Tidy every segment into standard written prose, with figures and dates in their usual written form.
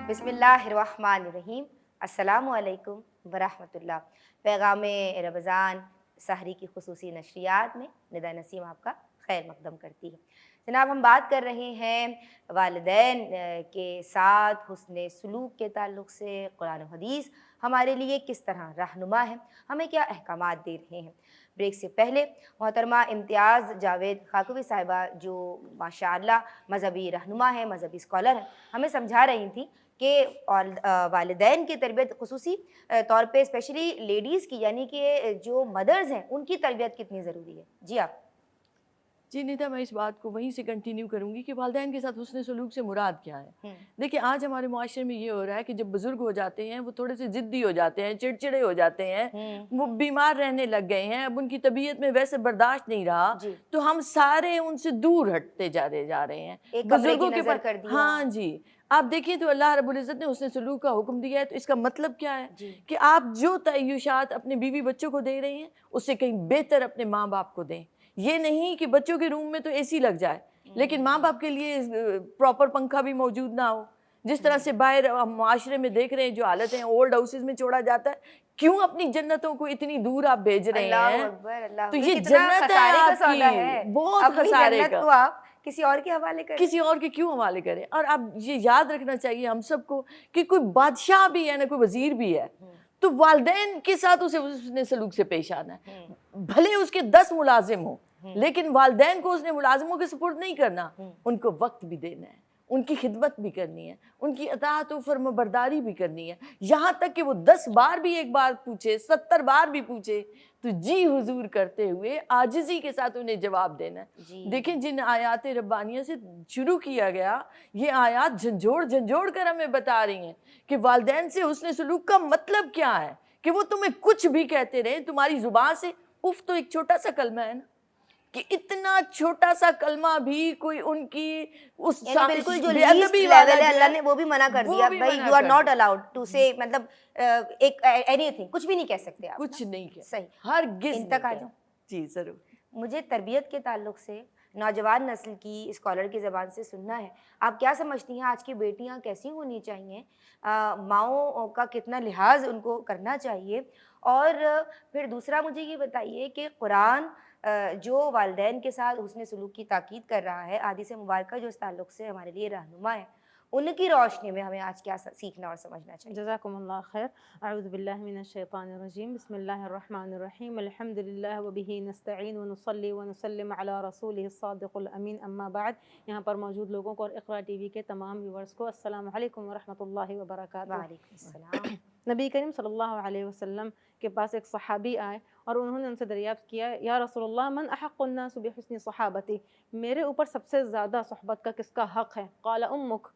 بسم اللہ الرحمن الرحیم، السلام علیکم ورحمۃ اللہ۔ پیغام رمضان سحری کی خصوصی نشریات میں ندا نسیم آپ کا خیر مقدم کرتی ہے۔ جناب، ہم بات کر رہے ہیں والدین کے ساتھ حسن سلوک کے تعلق سے۔ قرآن و حدیث ہمارے لیے کس طرح رہنما ہے، ہمیں کیا احکامات دے رہے ہیں۔ بریک سے پہلے محترمہ امتیاز جاوید خاکوی صاحبہ، جو ماشاءاللہ مذہبی رہنما ہے، مذہبی اسکالر ہیں، ہمیں سمجھا رہی تھیں کہ والدین کی تربیت خصوصی طور پہ اسپیشلی لیڈیز کی، یعنی کہ جو مدرز ہیں، ان کی تربیت کتنی ضروری ہے۔ جی آپ۔ جی نیتا، میں اس بات کو وہیں سے کنٹینیو کروں گی کہ والدین کے ساتھ حسن سلوک سے مراد کیا ہے۔ دیکھیں، آج ہمارے معاشرے میں یہ ہو رہا ہے کہ جب بزرگ ہو جاتے ہیں وہ تھوڑے سے ضدی ہو جاتے ہیں، چڑچڑے ہو جاتے ہیں، وہ بیمار رہنے لگ گئے ہیں، اب ان کی طبیعت میں ویسے برداشت نہیں رہا، تو ہم سارے ان سے دور ہٹتے جا رہے ہیں بزرگوں کے پاس۔ ہاں جی، آپ دیکھیں تو اللہ رب العزت نے حسن سلوک کا حکم دیا ہے، تو اس کا مطلب کیا ہے کہ آپ جو تعیشات اپنے بیوی بچوں کو دے رہے ہیں اس سے کہیں بہتر اپنے ماں باپ کو دیں۔ یہ نہیں کہ بچوں کے روم میں تو اے سی لگ جائے لیکن ماں باپ کے لیے پراپر پنکھا بھی موجود نہ ہو۔ جس طرح سے باہر معاشرے میں دیکھ رہے ہیں جو حالت ہیں، اولڈ ہاؤسز میں چھوڑا جاتا ہے، کیوں اپنی جنتوں کو اتنی دور آپ بھیج رہے ہیں؟ تو یہ جنت ہے آپ کی، بہت خسارے کا۔ تو آپ کسی اور کے حوالے کریں، کسی اور کے کیوں حوالے کریں؟ اور اب یہ یاد رکھنا چاہیے ہم سب کو کہ کوئی بادشاہ بھی ہے نہ کوئی وزیر بھی ہے، تو والدین کے ساتھ اسے حسن سلوک سے پیش آنا ہے۔ بھلے اس کے 10 ملازم ہوں لیکن والدین کو اس نے ملازموں کے سپرد نہیں کرنا، ان کو وقت بھی دینا ہے، ان کی خدمت بھی کرنی ہے، ان کی اطاعت و فرمانبرداری بھی کرنی ہے، یہاں تک کہ وہ 10 بار بھی ایک بار پوچھے، 70 بار بھی پوچھے تو جی حضور کرتے ہوئے عاجزی کے ساتھ انہیں جواب دینا ہے۔ دیکھیں، جن آیات ربانیہ سے شروع کیا گیا، یہ آیات جھنجھوڑ کر ہمیں بتا رہی ہیں کہ والدین سے حسن سلوک کا مطلب کیا ہے، کہ وہ تمہیں کچھ بھی کہتے رہیں، تمہاری زبان سے اف تو ایک چھوٹا سا کلمہ ہے نا، کہ اتنا چھوٹا سا کلمہ بھی کوئی ان کی اس بالکل جو لیسٹ لیول ہے اللہ نے وہ بھی منع کر دیا، بھائی you are not allowed to سے، مطلب ایک اینی تھنگ، کچھ بھی نہیں کہہ سکتے آپ، کچھ نہیں کہہ، صحیح، ہرگز ان تک آ نہیں جاؤں۔ جی ضرور۔ مجھے تربیت کے تعلق سے نوجوان نسل کی اسکالر کی زبان سے سننا ہے، آپ کیا سمجھتی ہیں آج کی بیٹیاں کیسی ہونی چاہیے، ماؤں کا کتنا لحاظ ان کو کرنا چاہیے؟ اور پھر دوسرا مجھے یہ بتائیے کہ قرآن جو والدین کے ساتھ حسن سلوک کی تاکید کر رہا ہے، احادیث مبارکہ جو اس تعلق سے ہمارے لیے رہنما ہے، ان کی روشنی میں ہمیں آج کیا سیکھنا اور سمجھنا چاہیے؟ جزاکم اللہ خیر۔ اعوذ باللہ من الشیطان الرجیم، بسم اللہ الرحمن الرحیم، الحمد للہ وبہ نستعین ونصلی ونسلم علی رسولہ الصادق الامین، اما بعد۔ یہاں پر موجود لوگوں کو اور اقرا ٹی وی کے تمام ویورز کو السلام علیکم ورحمۃ اللہ وبرکاتہ۔ وعلیکم السلام۔ نبی کریم صلی اللہ علیہ وسلم کے پاس ایک صحابی آئے اور انہوں نے ان سے دریافت کیا، یا رسول اللہ، من احق الناس بحسن صحابتی، میرے اوپر سب سے زیادہ صحبت کا کس کا حق ہے؟ قال امک،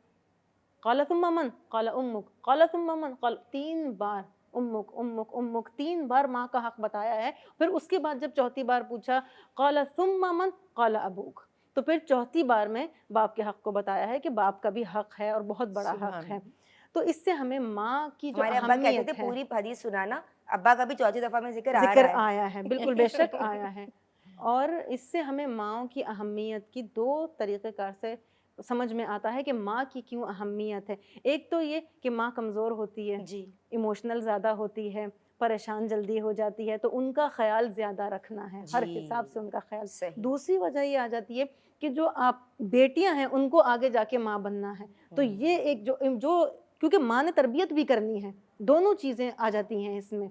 قال ثم من، قال امک، قال ثم من، قال 3 بار امک امک امک، 3 بار ماں کا حق بتایا ہے۔ پھر اس کے بعد جب چوتھی بار پوچھا، قال ثم من، قال ابوک، تو پھر چوتھی بار میں باپ کے حق کو بتایا ہے کہ باپ کا بھی حق ہے اور بہت بڑا حق ہے۔ تو اس سے ہمیں ماں کی جو ہمارے ابا کہتے اہمیت تھے ہے، پوری حدیث سنانا، ابا کا بھی چوتھی دفعہ میں ذکر آیا ہے، بالکل بے شک آیا ہے۔ اور اس سے ہمیں ماؤں کی اہمیت کی 2 طریقہ کار سے سمجھ میں آتا ہے کہ ماں کی کیوں اہمیت ہے۔ ایک تو یہ کہ ماں کمزور ہوتی ہے، ایموشنل زیادہ ہوتی ہے، پریشان جلدی ہو جاتی ہے، تو ان کا خیال زیادہ رکھنا ہے، ہر حساب سے ان کا خیال۔ دوسری وجہ یہ آ جاتی ہے کہ جو آپ بیٹیاں ہیں ان کو آگے جا کے ماں بننا ہے، تو یہ ایک جو کیونکہ ماں نے تربیت بھی کرنی ہے، دونوں چیزیں آ جاتی ہیں اس میں۔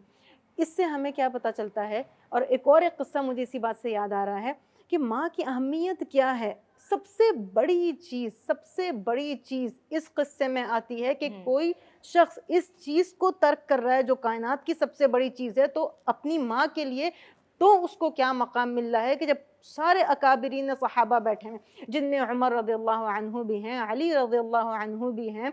اس سے ہمیں کیا پتہ چلتا ہے، اور ایک قصہ مجھے اسی بات سے یاد آ رہا ہے کہ ماں کی اہمیت کیا ہے۔ سب سے بڑی چیز اس قصے میں آتی ہے کہ کوئی شخص اس چیز کو ترک کر رہا ہے جو کائنات کی سب سے بڑی چیز ہے، تو اپنی ماں کے لیے تو اس کو کیا مقام مل رہا ہے کہ جب سارے اکابرین صحابہ بیٹھے ہیں، جن میں عمر رضی اللہ عنہ بھی ہیں، علی رضی اللہ عنہ بھی ہیں،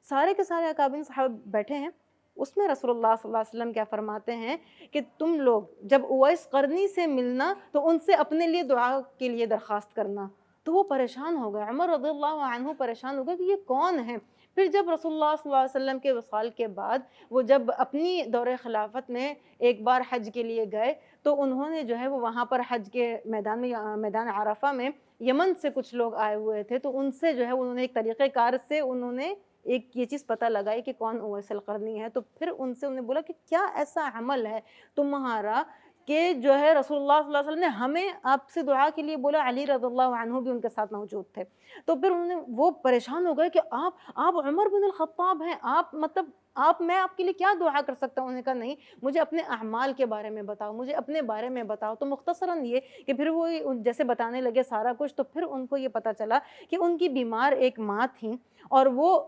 سارے کے سارے اکابرین صحابہ بیٹھے ہیں، اس میں رسول اللہ صلی اللہ علیہ وسلم کیا فرماتے ہیں کہ تم لوگ جب اویس قرنی سے ملنا تو ان سے اپنے لیے دعا کے لیے درخواست کرنا۔ تو وہ پریشان ہو گئے، عمر رضی اللہ عنہ پریشان ہو گئے کہ یہ کون ہے۔ پھر جب رسول اللہ صلی اللہ علیہ وسلم کے وصال کے بعد وہ جب اپنی دور خلافت میں ایک بار حج کے لیے گئے تو انہوں نے جو ہے وہ وہاں پر حج کے میدان میں، میدان عرفہ میں، یمن سے کچھ لوگ آئے ہوئے تھے، تو ان سے جو ہے انہوں نے ایک طریقہ کار سے انہوں نے ایک یہ چیز پتہ لگائی کہ کون اویس القرنی ہے، تو پھر ان سے انہیں بولا کہ کیا ایسا عمل ہے تمہارا کہ جو ہے رسول اللہ صلی اللہ علیہ وسلم نے ہمیں آپ سے دعا کے لیے بولا، علی رضی اللہ عنہ بھی ان کے ساتھ موجود تھے۔ تو پھر انہوں نے وہ پریشان ہو گئے کہ آپ عمر بن الخطاب ہیں، میں آپ کے لیے کیا دعا کر سکتا ہوں؟ انہوں نے کہا نہیں، مجھے اپنے اعمال کے بارے میں بتاؤ، مجھے اپنے بارے میں بتاؤ۔ تو مختصراً یہ کہ پھر وہ جیسے بتانے لگے سارا کچھ، تو پھر ان کو یہ پتہ چلا کہ ان کی بیمار ایک ماں تھیں، اور وہ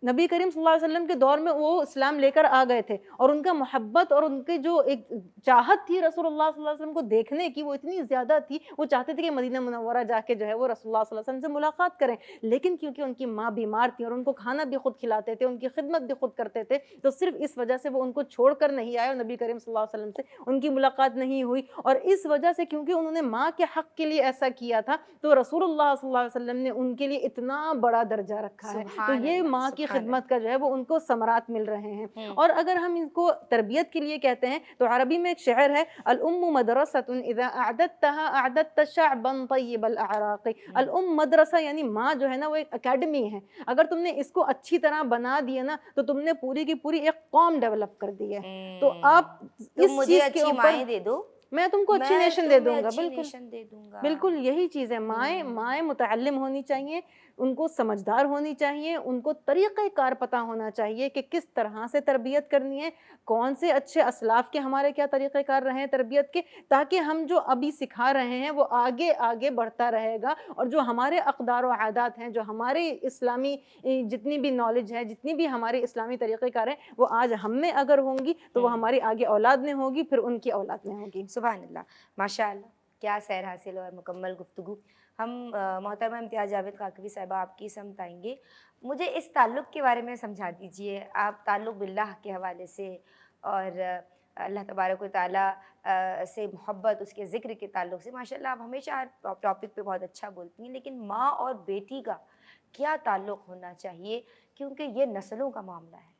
نبی کریم صلی اللہ علیہ وسلم کے دور میں وہ اسلام لے کر آ گئے تھے، اور ان کا محبت اور ان کی جو ایک چاہت تھی رسول اللہ صلی اللہ علیہ وسلم کو دیکھنے کی، وہ اتنی زیادہ تھی، وہ چاہتے تھے کہ مدینہ منورہ جا کے جو ہے وہ رسول اللہ صلی اللہ علیہ وسلم سے ملاقات کریں، لیکن کیونکہ ان کی ماں بیمار تھی اور ان کو کھانا بھی خود کھلاتے تھے، ان کی خدمت بھی خود کرتے تھے، تو صرف اس وجہ سے وہ ان کو چھوڑ کر نہیں آئے، اور نبی کریم صلی اللہ علیہ وسلم سے ان کی ملاقات نہیں ہوئی، اور اس وجہ سے کیونکہ انہوں نے ماں کے حق کے لیے ایسا کیا تھا، تو رسول اللہ صلی اللہ علیہ وسلم نے ان کے لیے اتنا بڑا درجہ رکھا ہے۔ تو یہ ماں کی خدمت کا جو ہے وہ ان کو ثمرات مل رہے ہیں۔ اور اگر ہم ان کو تربیت کے لیے کہتے ہیں تو عربی میں ایک شعر ہے، الام مدرسۃ اذا اعددتها اعددت شعبا طیب الاعراق۔ الام مدرسہ یعنی ماں جو ہے نا وہ ایک اکیڈمی ہے، اگر تم نے اس کو اچھی طرح بنا دیا نا تو تم نے پوری کی پوری ایک قوم ڈیولپ کر دی ہے۔ تو آپ اس چیز کے اوپر دے دو، میں تم کو اچھی نیشن دے دوں گا۔ بالکل یہی چیز ہے، مائیں متعلم ہونی چاہیے، ان کو سمجھدار ہونی چاہیے، ان کو طریقہ کار پتہ ہونا چاہیے کہ کس طرح سے تربیت کرنی ہے، کون سے اچھے اسلاف کے ہمارے کیا طریقہ کار رہے ہیں تربیت کے، تاکہ ہم جو ابھی سکھا رہے ہیں وہ آگے آگے بڑھتا رہے گا، اور جو ہمارے اقدار و عادات ہیں، جو ہمارے اسلامی جتنی بھی نالج ہے، جتنی بھی ہمارے اسلامی طریقہ کار ہیں، وہ آج ہم میں اگر ہوں گی تو وہ ہماری آگے اولاد میں ہوگی، پھر ان کی اولاد میں ہوگی۔ سبحان اللہ، ماشاء اللہ، کیا سیر حاصل اور مکمل گفتگو۔ ہم محترمہ امتیاز جاوید خاکوی صاحبہ آپ کی سمت آئیں گے، مجھے اس تعلق کے بارے میں سمجھا دیجئے، آپ تعلق باللہ کے حوالے سے اور اللہ تبارک و تعالیٰ سے محبت، اس کے ذکر کے تعلق سے، ماشاءاللہ آپ ہمیشہ ہر ٹاپک پہ بہت اچھا بولتی ہیں، لیکن ماں اور بیٹی کا کیا تعلق ہونا چاہیے، کیونکہ یہ نسلوں کا معاملہ ہے۔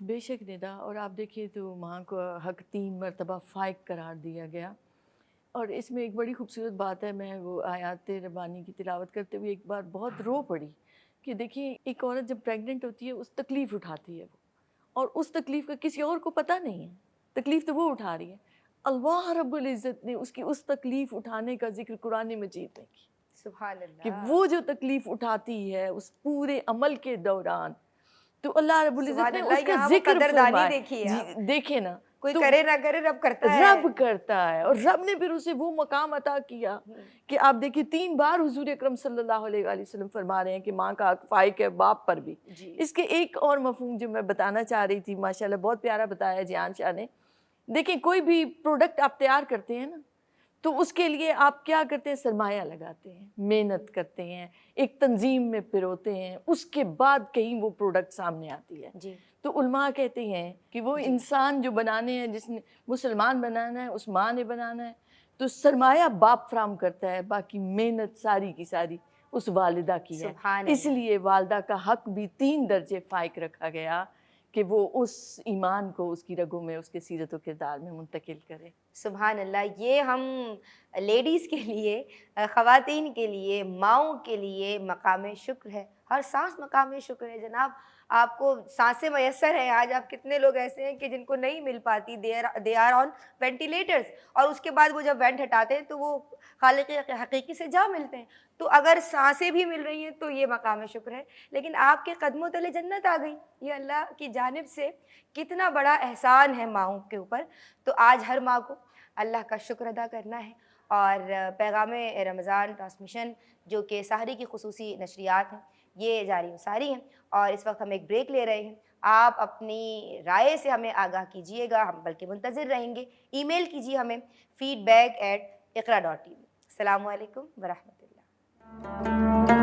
بے شک ندا، اور آپ دیکھیے تو ماں کو حق 3 مرتبہ فائق قرار دیا گیا، اور اس میں ایک بڑی خوبصورت بات ہے، میں وہ آیات ربانی کی تلاوت کرتے ہوئے ایک بار بہت رو پڑی کہ دیکھیے ایک عورت جب پریگننٹ ہوتی ہے اس تکلیف اٹھاتی ہے وہ، اور اس تکلیف کا کسی اور کو پتہ نہیں ہے، تکلیف تو وہ اٹھا رہی ہے، اللہ رب العزت نے اس کی اس تکلیف اٹھانے کا ذکر قرآن مجید میں کی، سبحان اللہ، کہ وہ جو تکلیف اٹھاتی ہے اس پورے عمل کے دوران، تو اللہ رب العزت نے اس کا ذکر فرمایا۔ جی دیکھیں نا، کوئی کرے نہ کرے رب کرتا ہے، رب کرتا ہے، اور رب نے پھر اسے وہ مقام عطا کیا کہ آپ دیکھیں 3 بار حضور اکرم صلی اللہ علیہ وآلہ وسلم فرما رہے ہیں کہ ماں کا حق فائق ہے باپ پر بھی۔ اس کے ایک اور مفہوم جو میں بتانا چاہ رہی تھی، ماشاءاللہ بہت پیارا بتایا جیان شاہ نے، دیکھیں کوئی بھی پروڈکٹ آپ تیار کرتے ہیں نا تو اس کے لیے آپ کیا کرتے ہیں، سرمایہ لگاتے ہیں، محنت کرتے ہیں، ایک تنظیم میں پروتے ہیں، اس کے بعد کہیں وہ پروڈکٹ سامنے آتی ہے۔ تو علماء کہتے ہیں کہ وہ انسان جو بنانے ہیں، جس نے مسلمان بنانا ہے، اس ماں نے بنانا ہے، تو سرمایہ باپ فراہم کرتا ہے، باقی محنت ساری کی ساری اس والدہ کی ہے۔ اس لیے والدہ کا حق بھی 3 درجے فائق رکھا گیا کہ وہ اس ایمان کو اس کی رگوں میں، اس کے سیرت و کردار میں منتقل کرے۔ سبحان اللہ، یہ ہم لیڈیز کے لیے، خواتین کے لیے، ماؤں کے لیے مقام شکر ہے، ہر سانس مقام شکر ہے جناب۔ آپ کو سانسیں میسر ہیں، آج آپ کتنے لوگ ایسے ہیں کہ جن کو نہیں مل پاتی، دے آر آن وینٹیلیٹرز، اور اس کے بعد وہ جب وینٹ ہٹاتے ہیں تو وہ خالق حقیقی سے جا ملتے ہیں۔ تو اگر سانسیں بھی مل رہی ہیں تو یہ مقام شکر ہے، لیکن آپ کے قدموں تلے جنت آ گئی، یہ اللہ کی جانب سے کتنا بڑا احسان ہے ماؤں کے اوپر۔ تو آج ہر ماں کو اللہ کا شکر ادا کرنا ہے، اور پیغام رمضان ٹرانسمیشن جو کہ سحری کی خصوصی نشریات ہیں یہ جاری و ساری ہیں، اور اس وقت ہم ایک بریک لے رہے ہیں۔ آپ اپنی رائے سے ہمیں آگاہ کیجیے گا، ہم بلکہ منتظر رہیں گے، ای میل کیجیے ہمیں feedback@iqra.tv۔ السلام علیکم ورحمۃ اللہ۔